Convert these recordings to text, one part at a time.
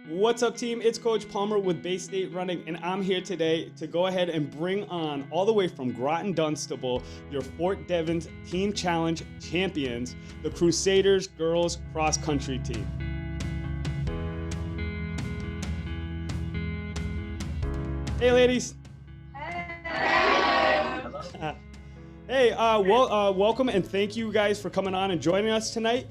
What's up, team? It's Coach Palmer with Bay State Running, and I'm here today to go ahead and bring on, all the way from Groton-Dunstable, your Fort Devens Team Challenge champions, the Crusaders Girls Cross Country Team. Hey, ladies. Hey, welcome and thank you guys for coming on and joining us tonight.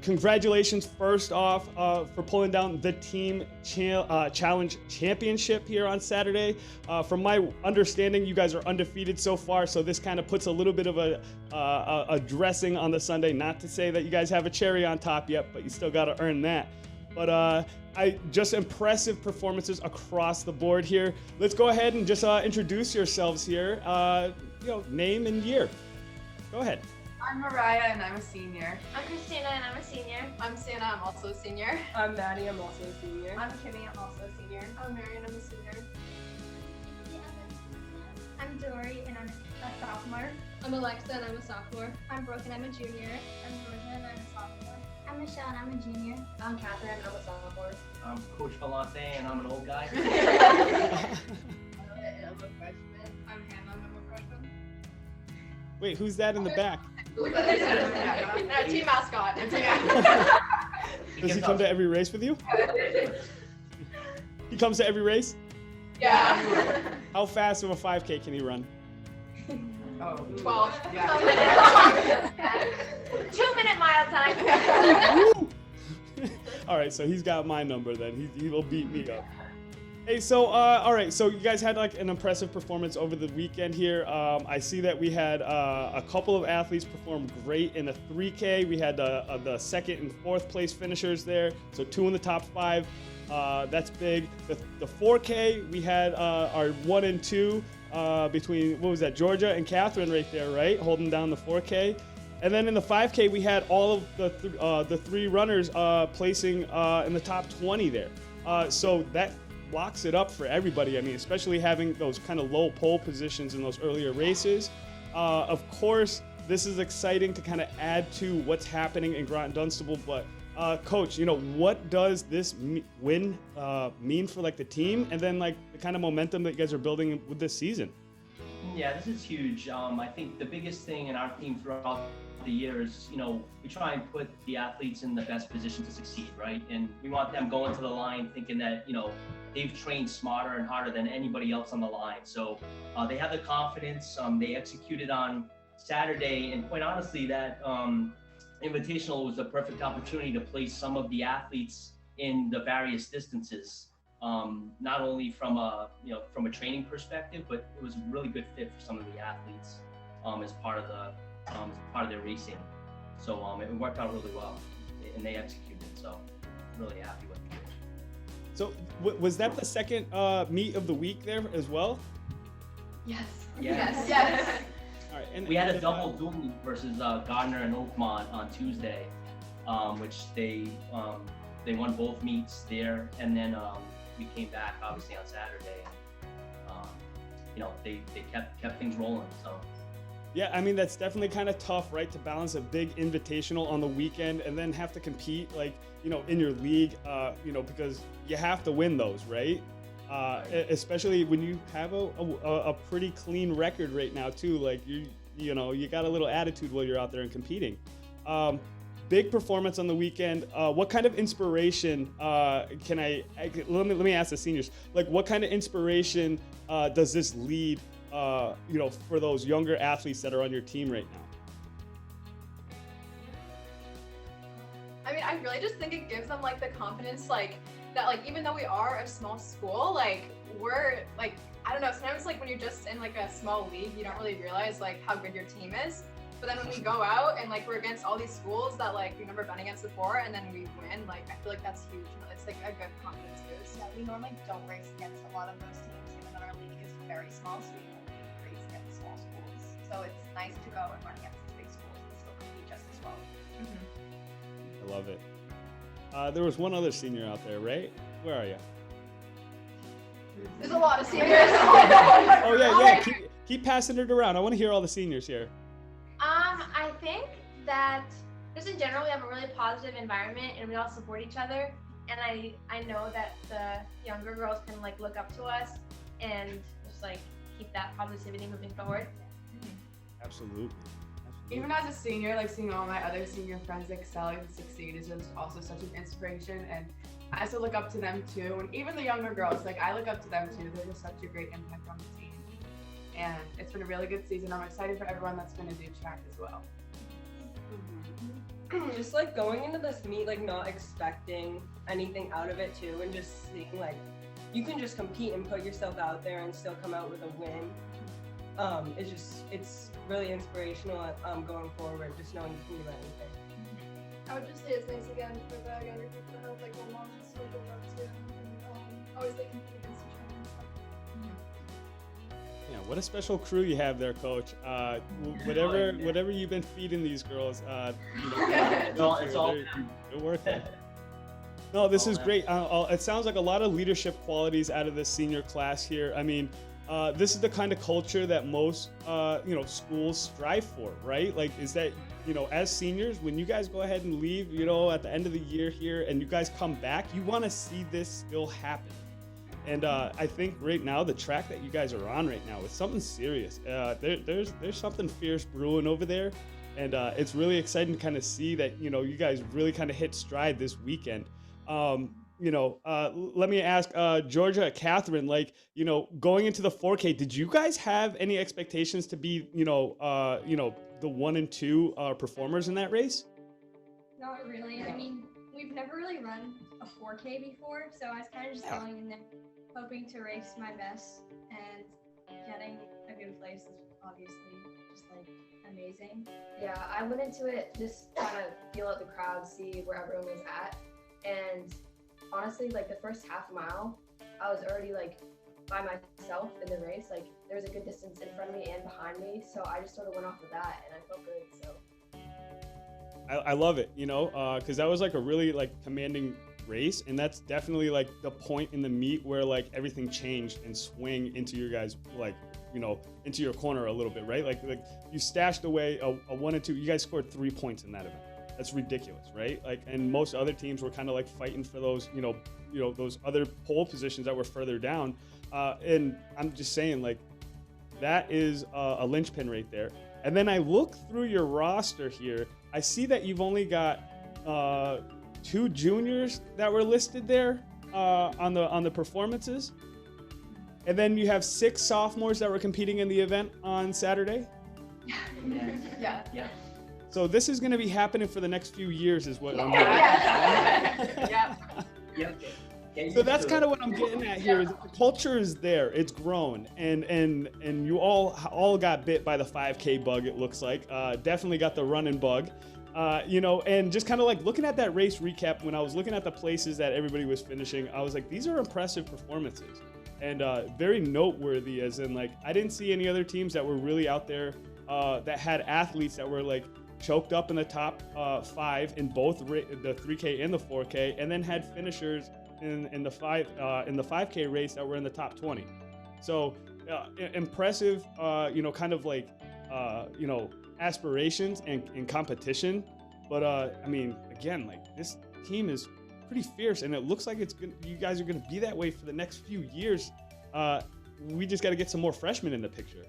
Congratulations first off for pulling down the Team Challenge Championship here on Saturday. From my understanding, you guys are undefeated so far, so this kind of puts a little bit of a dressing on the Sunday. Not to say that you guys have a cherry on top yet, but you still got to earn that. But just impressive performances across the board here. Let's go ahead and just introduce yourselves here. Name and year. Go ahead. I'm Mariah and I'm a senior. I'm Christina and I'm a senior. I'm Sienna, I'm also a senior. I'm Maddie, I'm also a senior. I'm Kimmy, I'm also a senior. I'm Marion, I'm a senior. I'm Dory and I'm a sophomore. I'm Alexa and I'm a sophomore. I'm Brooke and I'm a junior. I'm Georgia and I'm a sophomore. I'm Michelle and I'm a junior. I'm Catherine, I'm a sophomore. I'm Coach Valente and I'm an old guy. I'm a freshman. I'm Hannah, I'm a freshman. Wait, who's that in the back? Team mascot. Does he come to every race with you? He comes to every race? Yeah. How fast of a 5K can he run? 12. Yeah. 2-minute mile time. All right, so he's got my number then. He will beat me up. Hey, so all right, so you guys had like an impressive performance over the weekend here. I see that we had a couple of athletes perform great in the 3K. We had the second and fourth place finishers there, so 2 in the top 5. That's big. The 4K, we had our 1 and 2 between, what was that, Georgia and Catherine right there, right? Holding down the 4K. And then in the 5K, we had all of the 3 runners placing in the top 20 there. So that locks it up for everybody. I mean, especially having those kind of low pole positions in those earlier races. Of course, this is exciting to kind of add to what's happening in Groton-Dunstable. But Coach, what does this win mean for like the team, and then like the kind of momentum that you guys are building with this season? Yeah, this is huge. I think the biggest thing in our team throughout the years, we try and put the athletes in the best position to succeed, right? And we want them going to the line thinking that, they've trained smarter and harder than anybody else on the line. So they have the confidence. They executed on Saturday, and quite honestly, that Invitational was the perfect opportunity to place some of the athletes in the various distances. Not only from a training perspective, but it was a really good fit for some of the athletes as part of their racing. So it worked out really well, and they executed. So really happy with it. So was that the second meet of the week there as well? Yes. Yes. All right, and we had a double duel meet versus Gardner and Oakmont on Tuesday, which they won both meets there, and then we came back obviously on Saturday, and they kept things rolling. So. Yeah, I mean, that's definitely kind of tough, right? To balance a big invitational on the weekend and then have to compete in your league, because you have to win those, right? Especially when you have a pretty clean record right now too. Like you got a little attitude while you're out there and competing. Big performance on the weekend. What kind of inspiration let me ask the seniors, like what kind of inspiration does this lead for those younger athletes that are on your team right now? I mean, I really just think it gives them like the confidence, that even though we are a small school, we're I don't know, sometimes when you're just in a small league, you don't really realize how good your team is. But then when we go out and we're against all these schools that we've never been against before, and then we win, I feel like that's huge. It's a good confidence boost. Yeah, we normally don't race against a lot of those teams, even though our league is very small, so we only race against small schools. So it's nice to go and run against these big schools and still compete just as well. I love it. There was one other senior out there, right? Where are you? There's a lot of seniors. Oh yeah. Keep passing it around. I want to hear all the seniors here. I think that just in general, we have a really positive environment and we all support each other. and I know that the younger girls can like look up to us and just like keep that positivity moving forward. Absolutely. Even as a senior, like seeing all my other senior friends excel and succeed is just also such an inspiration, and I also look up to them too. And even the younger girls, like I look up to them too. They're just such a great impact on the team. And it's been a really good season. I'm excited for everyone that's going to do track as well. Just like going into this meet, like not expecting anything out of it too, and just seeing like you can just compete and put yourself out there and still come out with a win. It's really inspirational going forward, just knowing you can do anything. I would just say it's nice again for the younger people to have like a long to look up to and always like compete against each other and stuff. Yeah, what a special crew you have there, Coach. Whatever you've been feeding these girls, It's all they're worth it. No, this is great. It sounds like a lot of leadership qualities out of this senior class here. I mean, this is the kind of culture that most schools strive for, right? Like, is that as seniors, when you guys go ahead and leave, at the end of the year here, and you guys come back, you want to see this still happen. And I think right now the track that you guys are on right now is something serious. There's something fierce brewing over there, and it's really exciting to kind of see that you guys really kind of hit stride this weekend. Let me ask Georgia, Catherine, like going into the 4K, did you guys have any expectations to be the 1 and 2 performers in that race? Not really. I mean, we've never really run a 4K before, so I was kind of just going in there hoping to race my best, and getting a good place is obviously just like amazing. Yeah, I went into it just trying to feel out the crowd, see where everyone was at, and honestly, like the first half mile, I was already like by myself in the race. Like there was a good distance in front of me and behind me, so I just sort of went off of that, and I felt good. So I love it, because that was like a really like commanding race, and that's definitely like the point in the meet where like everything changed and swing into your guys like into your corner a little bit, right? Like you stashed away a 1 and 2. You guys scored 3 points in that event. That's ridiculous, right? Like, and most other teams were kind of like fighting for those those other pole positions that were further down. And I'm just saying, like, that is a linchpin right there. And then I look through your roster here. I see that you've only got 2 juniors that were listed there on the performances, and then you have 6 sophomores that were competing in the event on Saturday. Yeah. So this is going to be happening for the next few years, is what I'm hearing. Yep. So that's kind of what I'm getting at here. Is the culture is there, it's grown, and you all got bit by the 5K bug. It looks like definitely got the running bug. And just kind of like looking at that race recap, when I was looking at the places that everybody was finishing, I was like, these are impressive performances and very noteworthy, as in like, I didn't see any other teams that were really out there that had athletes that were like choked up in the top 5 in both the 3K and the 4K, and then had finishers in the 5K race that were in the top 20. So impressive, kind of like, aspirations and competition. But I mean, again, like this team is pretty fierce, and it looks like you guys are going to be that way for the next few years. We just got to get some more freshmen in the picture.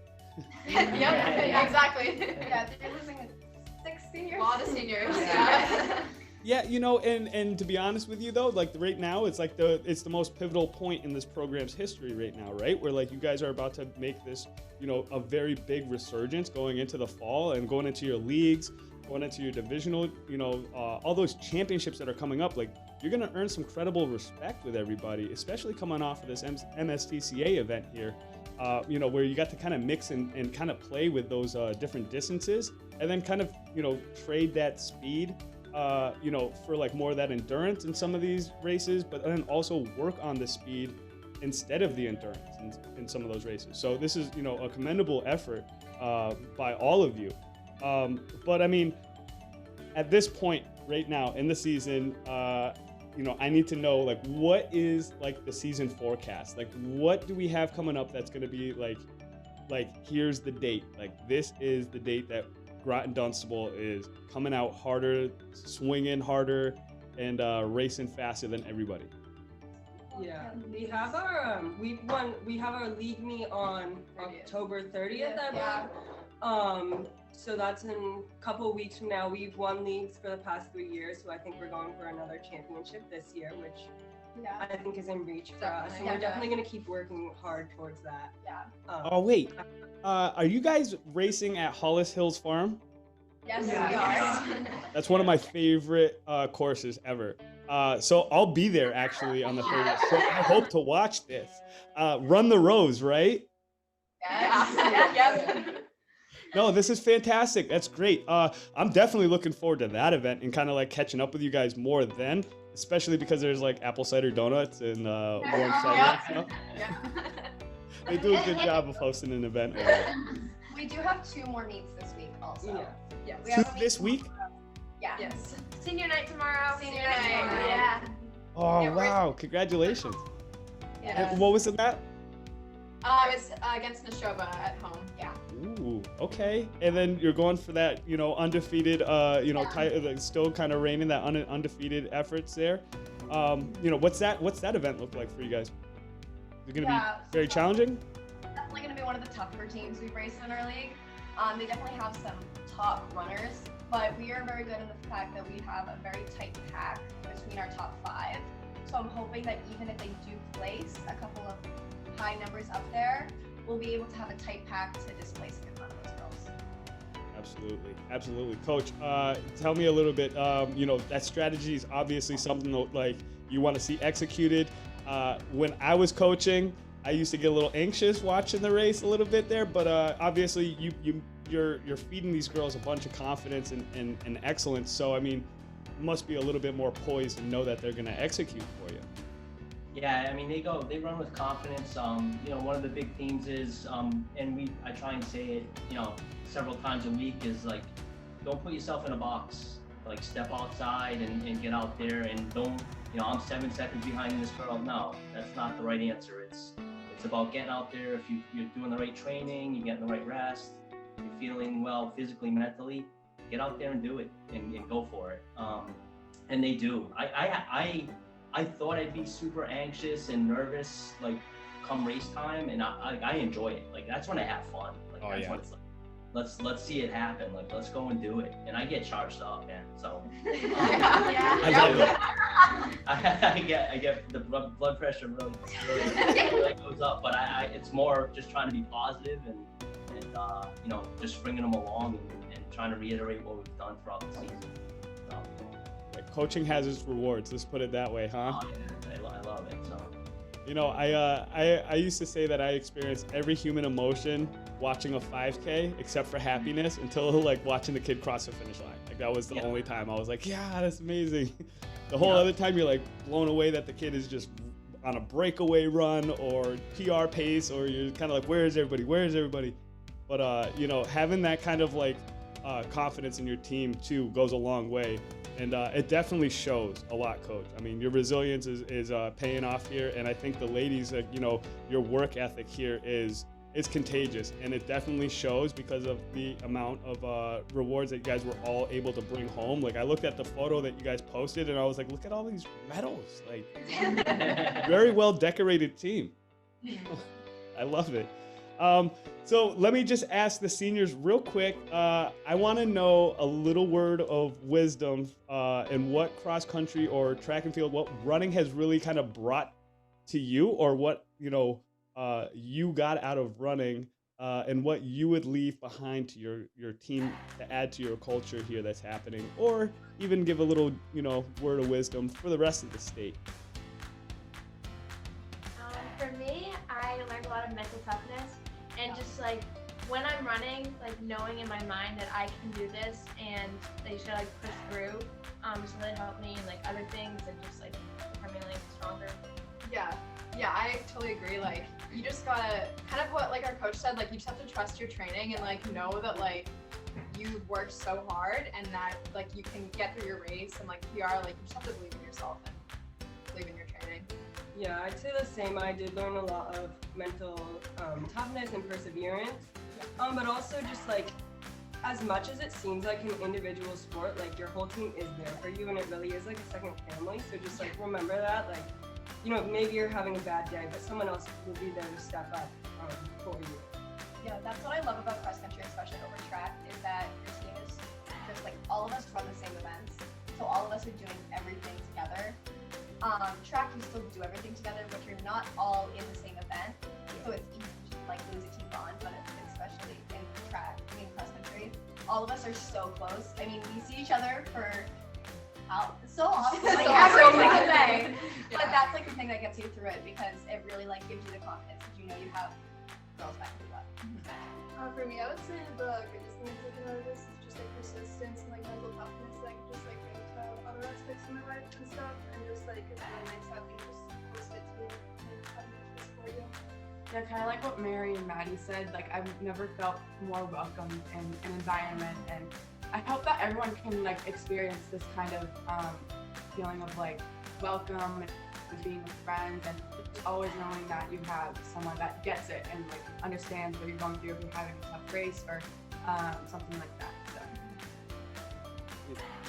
Yeah, exactly. Yeah, they're losing 6 seniors. A lot of seniors. Yeah, and to be honest with you though, like right now, it's like it's the most pivotal point in this program's history right now, right? Where like you guys are about to make this, a very big resurgence going into the fall and going into your leagues, going into your divisional, all those championships that are coming up. Like you're gonna earn some credible respect with everybody, especially coming off of this MSTCA event here, where you got to kind of mix and kind of play with those different distances, and then kind of trade that speed. For like more of that endurance in some of these races, but then also work on the speed instead of the endurance in some of those races. So this is, a commendable effort by all of you. But I mean, at this point right now in the season, I need to know, like, what is like the season forecast? Like, what do we have coming up that's going to be like, here's the date. Like, this is the date that Groton-Dunstable is coming out harder, swinging harder, and racing faster than everybody? Yeah, we have our we have our league meet on October 30th, I believe. So that's in a couple of weeks from now. We've won leagues for the past 3 years, so I think we're going for another championship this year, which I think is in reach for us. And we're definitely going to keep working hard towards that. Yeah. Oh wait, are you guys racing at Hollis Hills Farm? Yes, Yeah. we are. That's one of my favorite courses ever. So I'll be there actually on the 30th. So I hope to watch this. Run the Rose, right? Yes. Yes. No, this is fantastic. That's great. I'm definitely looking forward to that event and kind of like catching up with you guys more then, especially because there's like apple cider donuts and warm cider and stuff. They do a good job of hosting an event. We do have 2 more meets this week also. Yeah. We have a meet This week? Yeah. Yes. Senior night tomorrow. Senior night. tomorrow. Yeah. Oh, Yeah, we're- wow. Congratulations. Yeah. And what was it that? It's against Neshoba at home. Yeah. Ooh, okay. And then you're going for that, undefeated, still kind of reigning that undefeated efforts there. What's that event look like for you guys? Is it going to be very challenging? Definitely going to be one of the tougher teams we've raced in our league. They definitely have some top runners, but we are very good in the fact that we have a very tight pack between our top 5. So I'm hoping that even if they do place a couple of high numbers up there, we'll be able to have a tight pack to displace a good amount of those girls. Absolutely. Coach, tell me a little bit, that strategy is obviously something that, like you want to see executed. When I was coaching, I used to get a little anxious watching the race a little bit there, but obviously you're feeding these girls a bunch of confidence and excellence. So, I mean, must be a little bit more poised and know that they're going to execute for you. Yeah, I mean, they run with confidence. One of the big themes is, I try and say it, several times a week, is like, don't put yourself in a box. Like, step outside and get out there, and don't, I'm 7 seconds behind this girl. No, that's not the right answer. It's about getting out there. If you're doing the right training, you're getting the right rest, you're feeling well physically, mentally, get out there and do it and go for it. And they do. I thought I'd be super anxious and nervous, like, come race time, and I enjoy it. Like, that's when I have fun. Like, when it's like, let's see it happen. Like, let's go and do it. And I get charged up, man. So I get the blood pressure really goes up. But it's more just trying to be positive and just bringing them along and trying to reiterate what we've done throughout the season. So. Coaching has its rewards. Let's put it that way, huh? Oh, yeah. I love it. So. I used to say that I experienced every human emotion watching a 5K except for happiness until like watching the kid cross the finish line. Like that was the only time I was like, yeah, that's amazing. The whole other time you're like blown away that the kid is just on a breakaway run or PR pace, or you're kind of like, where is everybody? But having that kind of like confidence in your team too goes a long way. And it definitely shows a lot, Coach. I mean, your resilience is paying off here, and I think the ladies, your work ethic here is contagious, and it definitely shows because of the amount of rewards that you guys were all able to bring home. Like, I looked at the photo that you guys posted, and I was like, look at all these medals. Like, very well decorated team. I love it. So let me just ask the seniors real quick. I want to know a little word of wisdom and what cross country or track and field, what running has really kind of brought to you, or what you got out of running, and what you would leave behind to your team to add to your culture here that's happening, or even give a little word of wisdom for the rest of the state. For me, I learned a lot of mental toughness, and just like when I'm running, like knowing in my mind that I can do this and that you should like push through, just really helped me in like other things and just like becoming like stronger. Yeah, I totally agree. Like, you just gotta, kind of what like our coach said, like you just have to trust your training and like know that like you worked so hard and that like you can get through your race and like PR, like you just have to believe in yourself and believe in your training. Yeah, I'd say the same. I did learn a lot of mental toughness and perseverance, but also just like as much as it seems like an individual sport, like your whole team is there for you, and it really is like a second family. So just like remember that, like, you know, maybe you're having a bad day, but someone else will be there to step up for you. Yeah, that's what I love about cross country, especially over track, is that your team is just like all of us run the same events, so all of us are doing everything together. Track, you still do everything together, but you're not all in the same event, so it's easy to like lose a team bond. But especially in track, cross country, all of us are so close. I mean, we see each other for so often, like every single day. But that's like the thing that gets you through it, because it really like gives you the confidence that you know you have girls back you up. For me, I would say the biggest thing to take out of this is just like persistence and like mental toughness that I can just like bring to other aspects of my life and stuff, and just like it's really nice having just close it to and having it just for you. Yeah, kind of like what Mary and Maddie said, like I've never felt more welcome in an environment, and I hope that everyone can like experience this kind of feeling of like welcome and being with friends, and just always knowing that you have someone that gets it and like understands what you're going through if you're having a tough race or something like that.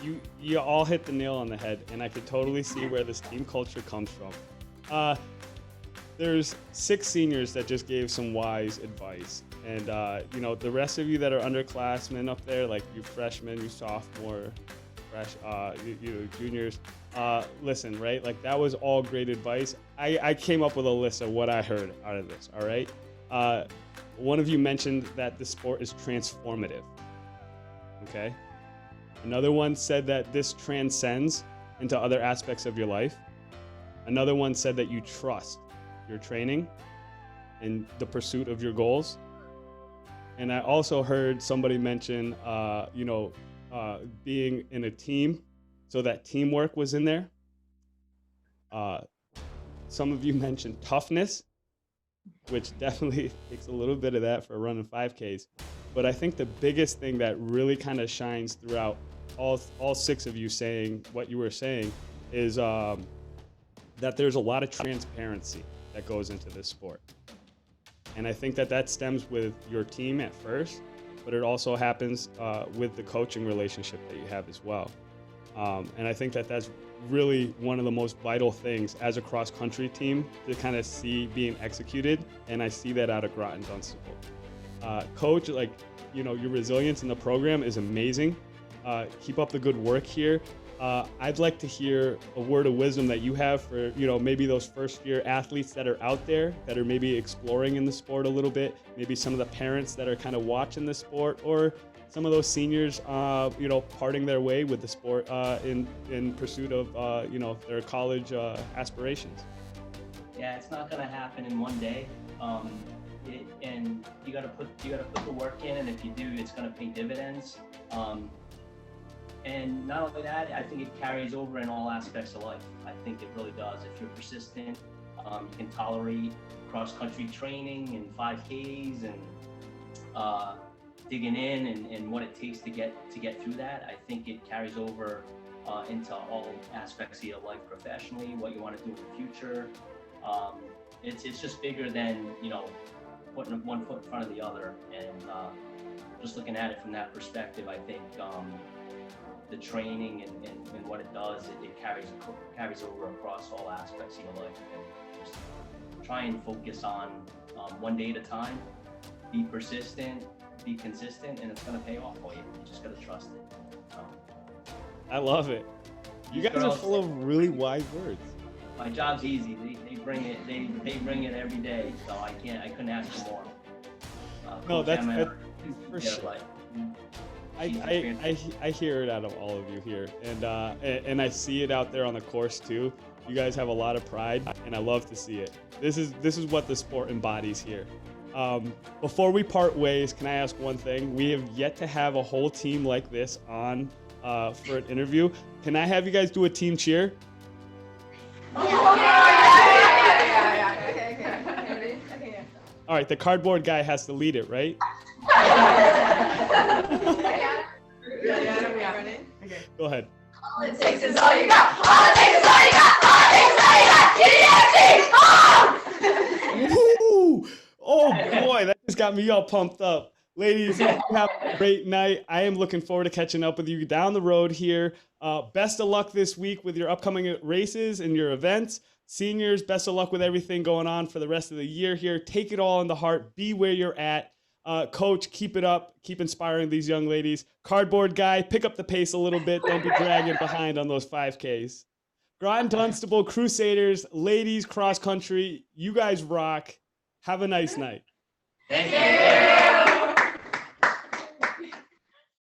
So. You all hit the nail on the head, and I could totally see where this team culture comes from. There's 6 seniors that just gave some wise advice, and you know, the rest of you that are underclassmen up there, like you freshmen, you sophomore, you juniors, listen, right? Like that was all great advice. I came up with a list of what I heard out of this. All right. One of you mentioned that the sport is transformative. Okay. Another one said that this transcends into other aspects of your life. Another one said that you trust your training and the pursuit of your goals. And I also heard somebody mention, being in a team, so that teamwork was in there. Some of you mentioned toughness, which definitely takes a little bit of that for running 5Ks. But I think the biggest thing that really kind of shines throughout all 6 of you saying what you were saying is that there's a lot of transparency that goes into this sport. And I think that stems with your team at first, but it also happens with the coaching relationship that you have as well. And I think that that's really one of the most vital things as a cross-country team to kind of see being executed, and I see that out of Groton-Dunstable. Coach, like, you know, your resilience in the program is amazing. Keep up the good work here. I'd like to hear a word of wisdom that you have for, you know, maybe those first-year athletes that are out there that are maybe exploring in the sport a little bit, maybe some of the parents that are kind of watching the sport, or some of those seniors, parting their way with the sport in pursuit of, their college aspirations. Yeah, it's not gonna happen in one day, and you gotta put the work in, and if you do, it's gonna pay dividends. And not only that, I think it carries over in all aspects of life. I think it really does. If you're persistent, you can tolerate cross-country training and 5Ks and digging in and what it takes to get through that. I think it carries over into all aspects of your life professionally, what you want to do in the future. It's just bigger than, putting one foot in front of the other. And just looking at it from that perspective, I think the training and what it does, it carries over across all aspects of your life. And just try and focus on one day at a time, be persistent, be consistent, and it's going to pay off for you. You just got to trust it. I love it. You guys are full of really wise words. My job's easy. They bring it. They bring it every day. So I couldn't ask for more. No, that's Emma, for sure. I hear it out of all of you here, and I see it out there on the course too. You guys have a lot of pride, and I love to see it. This is what the sport embodies here. Before we part ways, can I ask one thing? We have yet to have a whole team like this on for an interview. Can I have you guys do a team cheer? Okay. All right, the cardboard guy has to lead it, right? Ready? Okay. Go ahead. All it takes is all you got. All it takes is all you got. All it takes is all you got. Woo! Oh boy, that just got me all pumped up. Ladies, you have a great night. I am looking forward to catching up with you down the road here. Best of luck this week with your upcoming races and your events. Seniors, best of luck with everything going on for the rest of the year here. Take it all in the heart. Be where you're at. Coach, keep it up. Keep inspiring these young ladies. Cardboard guy, pick up the pace a little bit. Don't be dragging behind on those 5Ks. Groton-Dunstable Crusaders, ladies cross country, you guys rock. Have a nice night. Thank you.